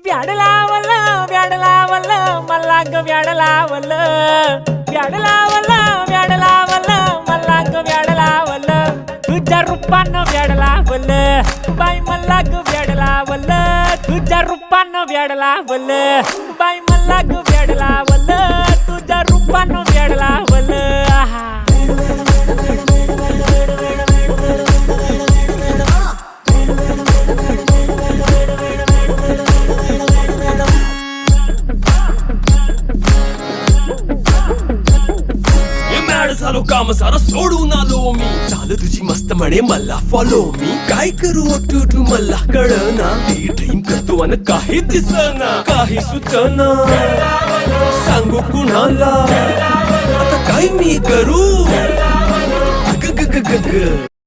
व्याड लावलं व्याड लावलं मला ग व्याड लावलं व्याड लावलं व्याड लावलं मला ग व्याड लावलं तुझ्या रूपानं व्याड लावलं बाई मला ग व्याड लावलं तुझ्या रूपानं व्याड लावलं बाई मला ग व्याड लावलं तुझ्या रूपानं व्याड लावलं आहा झालो काम सारं सोडून आलो मी चाल तुझी मस्त म्हणे मला फॉलो मी काय करू टू मला कळना ती ड्रीम करतो आणि काही दिसना काही सुचना सांगू कुणाला आता काय मी करू ग ग ग ग ग